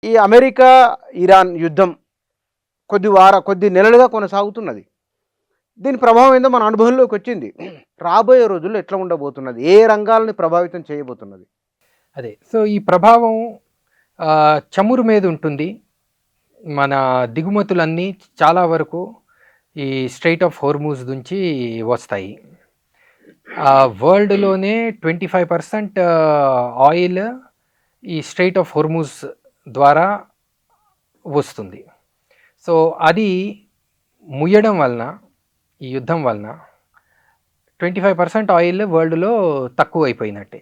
ఈ America, Iran యుద్ధం కొద్ది నెలలుగా కొనసాగుతున్నది. దీని ప్రభావం ఏందో మన అనుభవంలోకి వచ్చింది. రాబోయే రోజుల్లో ఎట్లా ఉండబోతున్నది? ఏ రంగాల్ని ప్రభావితం చేయబోతున్నది? అదే. సో, ఈ ప్రభావం చమురు మీద ఉంటుంది. మన దిగుమతులన్నీ చాలా వరకు ఈ స్ట్రెయిట్ ఆఫ్ హోర్మూజ్ నుంచి వస్తాయి. వరల్డ్‌లోనే 25% ఆయిల్ ఈ స్ట్రెయిట్ ఆఫ్ హోర్మూజ్ ద్వారా వస్తుంది. సో, అది ముయ్యడం వలన, ఈ యుద్ధం వలన 25% ఆయిల్ వరల్డ్‌లో తక్కువైపోయినట్టే.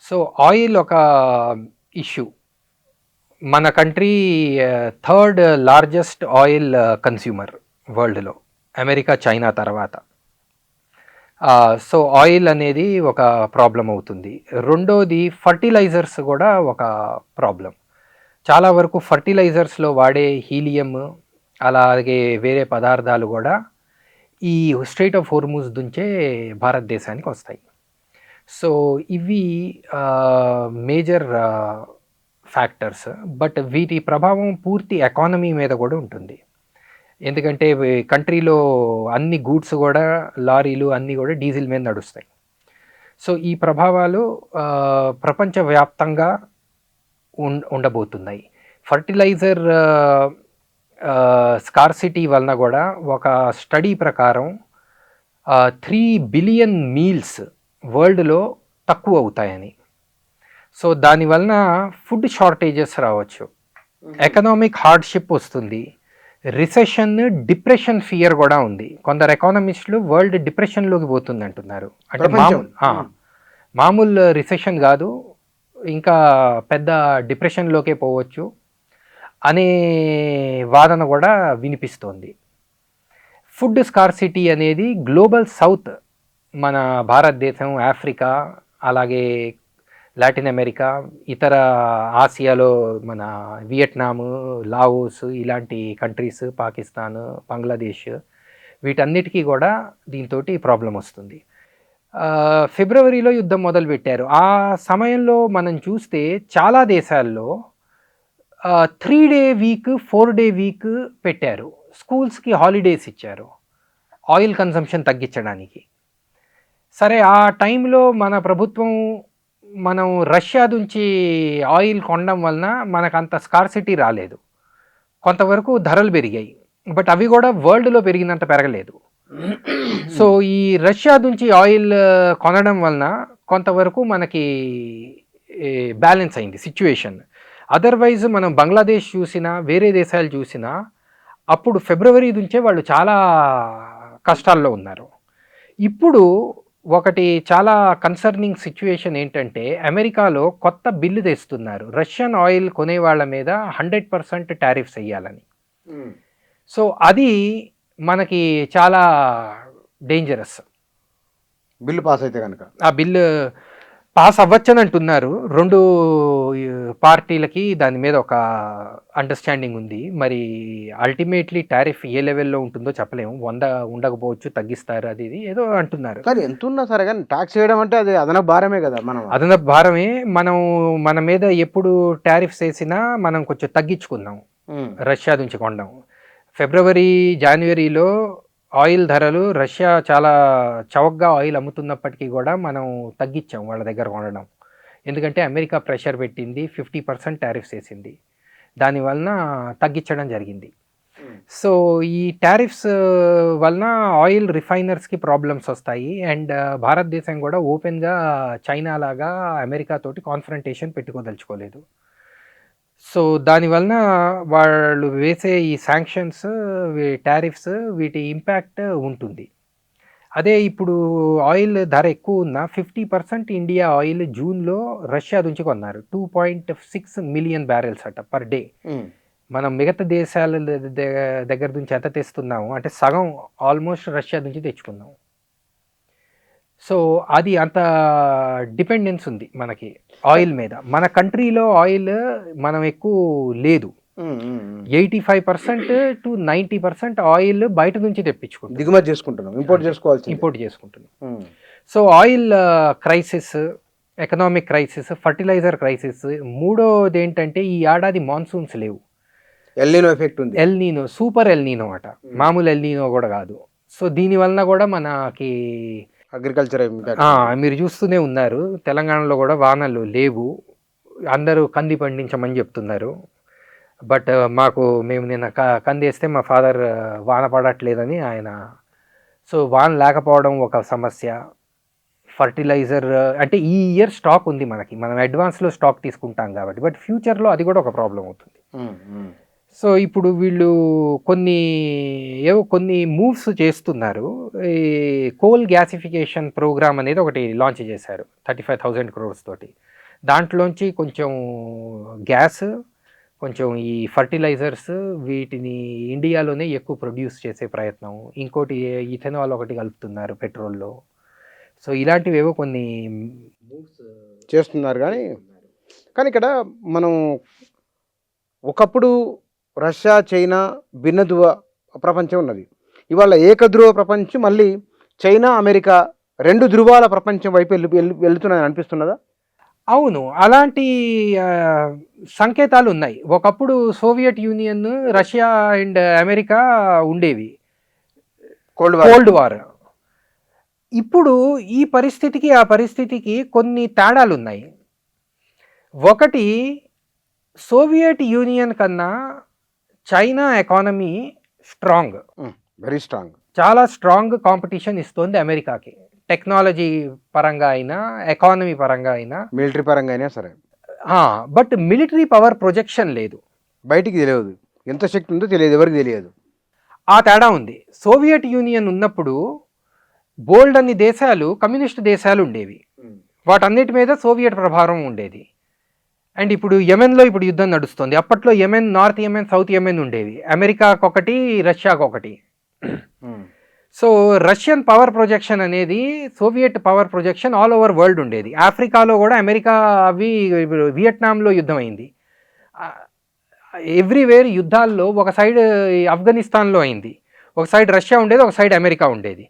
సో, ఆయిల్ ఒక ఇష్యూ. మన country third largest oil consumer వరల్డ్‌లో, అమెరికా, చైనా తర్వాత. సో, ఆయిల్ అనేది ఒక ప్రాబ్లం అవుతుంది. రెండోది ఫర్టిలైజర్స్ కూడా ఒక ప్రాబ్లం. చాలా వరకు ఫర్టిలైజర్స్లో వాడే హీలియం, అలాగే వేరే పదార్థాలు కూడా ఈ స్ట్రెయిట్ ఆఫ్ హోర్మూజ్ నుంచే భారతదేశానికి వస్తాయి. సో, ఇవి మేజర్ ఫ్యాక్టర్స్. బట్ వీటి ప్రభావం పూర్తి ఎకానమీ మీద కూడా ఉంటుంది. ఎందుకంటే కంట్రీలో అన్ని గూడ్స్ కూడా, లారీలు అన్నీ కూడా డీజిల్ మీద నడుస్తాయి. సో, ఈ ప్రభావాలు ప్రపంచవ్యాప్తంగా ఉండబోతున్నాయి. ఫర్టిలైజర్ స్కార్సిటీ వలన కూడా ఒక స్టడీ ప్రకారం 3 బిలియన్ మీల్స్ వరల్డ్‌లో తక్కువ అవుతాయని. సో, దానివలన ఫుడ్ షార్టేజెస్ రావచ్చు, ఎకనామిక్ హార్డ్షిప్ వస్తుంది, రిసెషన్, డిప్రెషన్ ఫియర్ కూడా ఉంది. కొందరు ఎకానమిస్టులు వరల్డ్ డిప్రెషన్లోకి పోతుంది అంటున్నారు. అంటే మామూలు రిసెషన్ కాదు, ఇంకా పెద్ద డిప్రెషన్లోకే పోవచ్చు అనే వాదన కూడా వినిపిస్తోంది. ఫుడ్ స్కార్సిటీ అనేది గ్లోబల్ సౌత్, మన భారతదేశం, ఆఫ్రికా, అలాగే లాటిన్ అమెరికా, ఇతర ఆసియాలో మన వియట్నాము, లావోస్ ఇలాంటి కంట్రీస్, పాకిస్తాన్, బంగ్లాదేశ్, వీటన్నిటికీ కూడా దీంతో ప్రాబ్లం వస్తుంది. ఫిబ్రవరిలో యుద్ధం మొదలుపెట్టారు. ఆ సమయంలో మనం చూస్తే చాలా దేశాల్లో 3 డే వీక్, 4 డే వీక్ పెట్టారు. స్కూల్స్కి హాలిడేస్ ఇచ్చారు ఆయిల్ కన్సంప్షన్ తగ్గించడానికి. సరే, ఆ టైంలో మన ప్రభుత్వం మనం రష్యా నుంచి ఆయిల్ కొనడం వలన మనకు అంత స్కార్సిటీ రాలేదు. కొంతవరకు ధరలు పెరిగాయి, బట్ అవి కూడా వరల్డ్లో పెరిగినంత పెరగలేదు. సో, ఈ రష్యా నుంచి ఆయిల్ కొనడం వలన కొంతవరకు మనకి బ్యాలెన్స్ అయింది సిచ్యువేషన్. అదర్వైజ్ మనం బంగ్లాదేశ్ చూసినా, వేరే దేశాలు చూసినా, అప్పుడు ఫిబ్రవరి నుంచే వాళ్ళు చాలా కష్టాల్లో ఉన్నారు. ఇప్పుడు ఒకటి చాలా కన్సర్నింగ్ సిచ్యువేషన్ ఏంటంటే, అమెరికాలో కొత్త బిల్లు తెస్తున్నారు రష్యన్ ఆయిల్ కొనే వాళ్ళ మీద 100% టారిఫ్స్ వేయాలని. సో, అది మనకి చాలా డేంజరస్. బిల్లు పాస్ అయితే కనుక ఆ బిల్లు పాస్ అవ్వచ్చని అంటున్నారు. 2 పార్టీలకి దాని మీద ఒక అండర్స్టాండింగ్ ఉంది. మరి అల్టిమేట్లీ టారిఫ్ ఏ లెవెల్లో ఉంటుందో చెప్పలేము. 100 ఉండకపోవచ్చు, తగ్గిస్తారు, అది ఇది ఏదో అంటున్నారు. కానీ ఎంత ఉన్నా సరే కానీ ట్యాక్స్ వేయడం అంటే అది అదనపు భారమే కదా. అదనపు భారమే. మన మీద ఎప్పుడు టారిఫ్స్ వేసినా మనం కొంచెం తగ్గించుకుందాం రష్యా నుంచి కొనడం. ఫిబ్రవరి, జనవరిలో ఆయిల్ ధరలు, రష్యా చాలా చౌకగా ఆయిల్ అమ్ముతున్నప్పటికీ కూడా మనం తగ్గించాం వాళ్ళ దగ్గర కొనడం. ఎందుకంటే అమెరికా ప్రెషర్ పెట్టింది, 50% టారిఫ్స్ వేసింది, దానివలన తగ్గించడం జరిగింది. సో, ఈ టారిఫ్స్ వలన ఆయిల్ రిఫైనర్స్కి ప్రాబ్లమ్స్ వస్తాయి. అండ్ భారతదేశం కూడా ఓపెన్గా చైనా లాగా అమెరికా తోటి కాన్ఫ్రంటేషన్ పెట్టుకోదలుచుకోలేదు. సో, దానివలన వాళ్ళు వేసే ఈ శాంక్షన్స్, టారిఫ్స్, వీటి ఇంపాక్ట్ ఉంటుంది. అదే ఇప్పుడు ఆయిల్ ధర ఎక్కువ ఉన్న 50% ఇండియా ఆయిల్ జూన్లో రష్యా నుంచి కొన్నారు. 2.6 మిలియన్ బ్యారెల్స్ అట పర్ డే. మనం మిగతా దేశాల దగ్గర నుంచి ఎంత తెస్తున్నాము అంటే సగం ఆల్మోస్ట్ రష్యా నుంచి తెచ్చుకున్నాం. సో, అది అంత డిపెండెన్స్ ఉంది మనకి ఆయిల్ మీద. మన కంట్రీలో ఆయిల్ మనం ఎక్కువ లేదు. 85% to 90% ఆయిల్ బయట నుంచి తెప్పించుకుంటాం, దిగుమతి చేసుకుంటున్నాం, ఇంపోర్ట్ చేసుకుంటున్నాం. So, oil crisis, economic crisis, fertiliser crisis. మూడోది ఏంటంటే ఈ ఏడాది మాన్సూన్స్ లేవు. ఎల్నినో ఎఫెక్ట్ ఉంది. ఎల్నీనో, సూపర్ ఎల్నీనో అట, మామూలు ఎల్నీనో కూడా కాదు. సో దీని వలన కూడా మనకి అగ్రికల్చర్ మీరు చూస్తూనే ఉన్నారు, తెలంగాణలో కూడా వానలు లేవు. అందరూ కంది పండించమని చెప్తున్నారు. బట్ మేము నిన్న కంది వేస్తే మా ఫాదర్ వాన పడట్లేదని ఆయన. సో వాన లేకపోవడం ఒక సమస్య. ఫర్టిలైజర్ అంటే ఈ ఇయర్ స్టాక్ ఉంది మనకి, మనం అడ్వాన్స్లో స్టాక్ తీసుకుంటాం కాబట్టి, బట్ ఫ్యూచర్లో అది కూడా ఒక ప్రాబ్లం అవుతుంది. సో ఇప్పుడు వీళ్ళు కొన్ని మూవ్స్ చేస్తున్నారు. ఈ కోల్ గ్యాసిఫికేషన్ ప్రోగ్రామ్ అనేది ఒకటి లాంచ్ చేశారు 35,000 crores తోటి. దాంట్లోంచి కొంచెం గ్యాస్, కొంచెం ఈ ఫర్టిలైజర్స్ వీటిని ఇండియాలోనే ఎక్కువ ప్రొడ్యూస్ చేసే ప్రయత్నం. ఇంకోటి ఇథెనాల్ ఒకటి కలుపుతున్నారు పెట్రోల్లో. సో ఇలాంటివి ఏవో కొన్ని మూవ్స్ చేస్తున్నారు. కానీ ఇక్కడ మనం ఒకప్పుడు రష్యా, చైనా భిన్న ధృవ ప్రపంచం ఉన్నది. ఇవాళ ఏకధ్రువ ప్రపంచం, మళ్ళీ చైనా, అమెరికా 2 ధృవాల ప్రపంచం వైపు వెళ్తున్నదని అనిపిస్తున్నదా? అవును, అలాంటి సంకేతాలు ఉన్నాయి. ఒకప్పుడు Soviet union, Russia and America ఉండేవి, కోల్డ్ వార్. ఇప్పుడు ఈ పరిస్థితికి ఆ పరిస్థితికి కొన్ని తేడాలు ఉన్నాయి. ఒకటి, సోవియట్ యూనియన్ కన్నా China economy strong, very strong, చాలా స్ట్రాంగ్ కాంపిటీషన్ ఇస్తోంది అమెరికాకి. టెక్నాలజీ పరంగా అయినా, ఎకానమీ పరంగా అయినా, మిలిటరీ పరంగా అయినా సరే. బట్ మిలిటరీ పవర్ ప్రొజెక్షన్ లేదు, బయటికి తెలియదు, ఎంత శక్తి ఉందో తెలియదు, ఎవరికి తెలియదు. ఆ తేడా ఉంది. సోవియట్ యూనియన్ ఉన్నప్పుడు బోల్డ్ అన్ని దేశాలు కమ్యూనిస్ట్ దేశాలు ఉండేవి, వాటన్నిటి మీద సోవియట్ ప్రభావం ఉండేది. అండ్ ఇప్పుడు యెమెన్లో ఇప్పుడు యుద్ధం నడుస్తుంది. అప్పట్లో Yemen, north Yemen, south Yemen ఉండేవి, అమెరికాకొకటి, రష్యాకొకటి. సో రష్యన్ పవర్ ప్రొజెక్షన్ అనేది, Soviet power projection all over world ఉండేది. ఆఫ్రికాలో కూడా అమెరికా అవి, వియట్నాంలో యుద్ధం అయింది. ఎవ్రీవేర్ యుద్ధాల్లో ఒక సైడ్ ఆఫ్ఘనిస్తాన్లో అయింది, ఒక సైడ్ రష్యా ఉండేది, ఒక సైడ్ అమెరికా ఉండేది.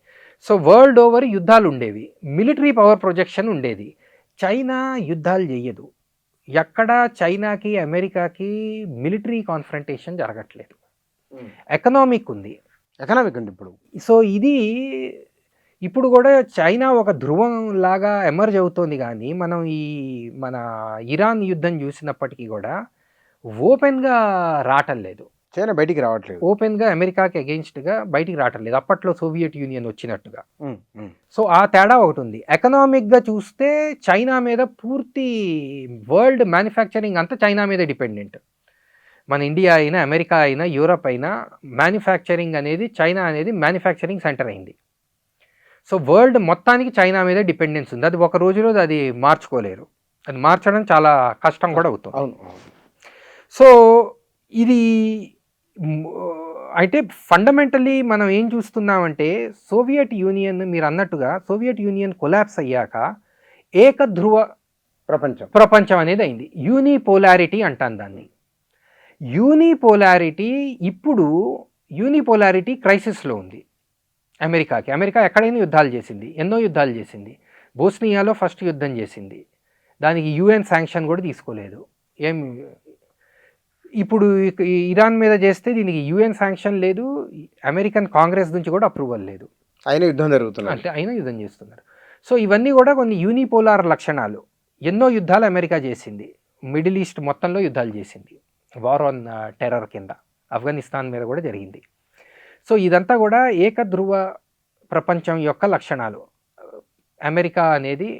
సో వరల్డ్ ఓవర్ యుద్ధాలు ఉండేవి, మిలిటరీ పవర్ ప్రొజెక్షన్ ఉండేది. చైనా యుద్ధాలు చేయదు. ఎక్కడ చైనాకి అమెరికాకి మిలిటరీ కాన్ఫ్రంటేషన్ జరగట్లేదు, ఎకనామిక్ ఉంది ఇప్పుడు. సో ఇది ఇప్పుడు కూడా చైనా ఒక ధ్రువం లాగా ఎమర్జ్ అవుతోంది. కానీ మనం మన ఇరాన్ యుద్ధం చూసినప్పటికీ కూడా ఓపెన్గా రావట్లేదు, చైనా బయటికి రావట్లేదు, ఓపెన్గా అమెరికాకి అగెయిన్స్ట్గా బయటికి రావట్లేదు, అప్పట్లో సోవియట్ యూనియన్ వచ్చినట్టుగా. సో ఆ తేడా ఒకటి ఉంది. ఎకనామిక్గా చూస్తే చైనా మీద పూర్తి వరల్డ్ మ్యానుఫ్యాక్చరింగ్ అంతా చైనా మీద డిపెండెంట్. మన ఇండియా అయినా, అమెరికా అయినా, యూరప్ అయినా, మ్యానుఫ్యాక్చరింగ్ అనేది, చైనా అనేది మ్యానుఫ్యాక్చరింగ్ సెంటర్ అయింది. సో వరల్డ్ మొత్తానికి చైనా మీద డిపెండెన్స్ ఉంది. అది ఒక రోజులో అది మార్చుకోలేరు, అది మార్చడం చాలా కష్టం కూడా అవుతుంది. సో ఇది అయితే ఫండమెంటలీ మనం ఏం చూస్తున్నామంటే, సోవియట్ యూనియన్, మీరు అన్నట్టుగా సోవియట్ యూనియన్ కొలాప్స్ అయ్యాక ఏకధ్రువ ప్రపంచం అనేది అయింది. యూనిపోలారిటీ అంటాను దాన్ని. యూనిపోలారిటీ క్రైసిస్లో ఉంది అమెరికాకి. అమెరికా ఎక్కడైనా యుద్ధాలు చేసింది, ఎన్నో యుద్ధాలు చేసింది. బోస్నియాలో ఫస్ట్ యుద్ధం చేసింది, దానికి యుఎన్ శాంక్షన్ కూడా తీసుకోలేదు. ఇప్పుడు ఇరాన్ మీద చేస్తే దీనికి యుఎన్ శాంక్షన్ లేదు, అమెరికన్ కాంగ్రెస్ నుంచి కూడా అప్రూవల్ లేదు, అయినా యుద్ధం జరుగుతుంది, అంటే అయినా యుద్ధం చేస్తున్నారు. సో ఇవన్నీ కూడా కొన్ని యూనిపోలార్ లక్షణాలు. ఎన్నో యుద్ధాలు అమెరికా చేసింది, మిడిల్ ఈస్ట్ మొత్తంలో యుద్ధాలు చేసింది, వార్ ఆన్ టెర్రర్ కింద ఆఫ్ఘనిస్తాన్ మీద కూడా జరిగింది. సో ఇదంతా కూడా ఏకధ్రువ ప్రపంచం యొక్క లక్షణాలు. అమెరికా అనేది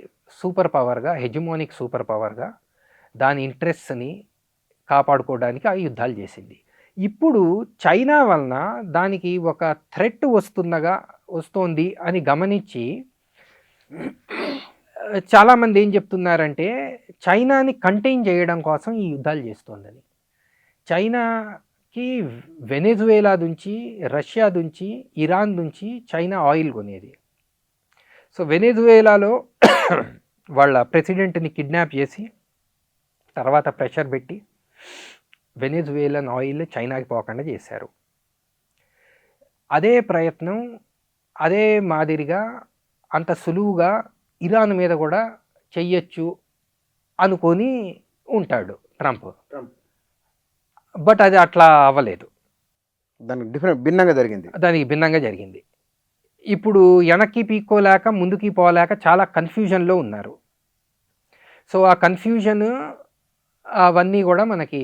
సూపర్ పవర్గా, హెజిమోనిక్ సూపర్ పవర్గా దాని ఇంట్రెస్ట్ని కాపాడుకోవడానికి ఆ యుద్ధాలు చేసింది. ఇప్పుడు చైనా వలన దానికి ఒక థ్రెట్ వస్తోంది అని గమనించి చాలామంది ఏం చెప్తున్నారంటే, చైనాని కంటైన్ చేయడం కోసం ఈ యుద్ధాలు చేస్తోందని. చైనాకి వెనెజువేలా నుంచి, రష్యా నుంచి, ఇరాన్ నుంచి చైనా ఆయిల్ కొనేది. సో వెనెజువేలాలో వాళ్ళ ప్రెసిడెంట్ని కిడ్నాప్ చేసి, తర్వాత ప్రెషర్ పెట్టి వెనెజువేలన్ ఆయిల్ చైనాకి పోకుండా చేశారు. అదే ప్రయత్నం, అదే మాదిరిగా అంత సులువుగా ఇరాన్ మీద కూడా చెయ్యొచ్చు అనుకొని ఉంటాడు ట్రంప్. బట్ అది అట్లా అవ్వలేదు, దానికి భిన్నంగా జరిగింది. దానికి భిన్నంగా జరిగింది. ఇప్పుడు వెనక్కి పీక్కోలేక ముందుకి పోలేక చాలా కన్ఫ్యూజన్లో ఉన్నారు. సో ఆ కన్ఫ్యూజన్ అవన్నీ కూడా మనకి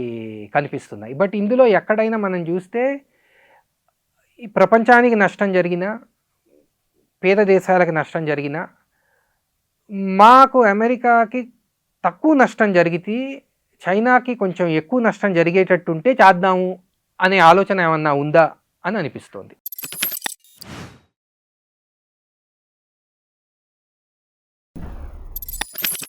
కనిపిస్తున్నాయి. బట్ ఇందులో ఎక్కడైనా మనం చూస్తే ఈ ప్రపంచానికి నష్టం జరిగినా, పేద దేశాలకు నష్టం జరిగినా, మాకు అమెరికాకి తక్కువ నష్టం జరిగితే చైనాకి కొంచెం ఎక్కువ నష్టం జరిగేటట్టుంటే చేద్దాము అనే ఆలోచన ఏమన్నా ఉందా అని అనిపిస్తోంది.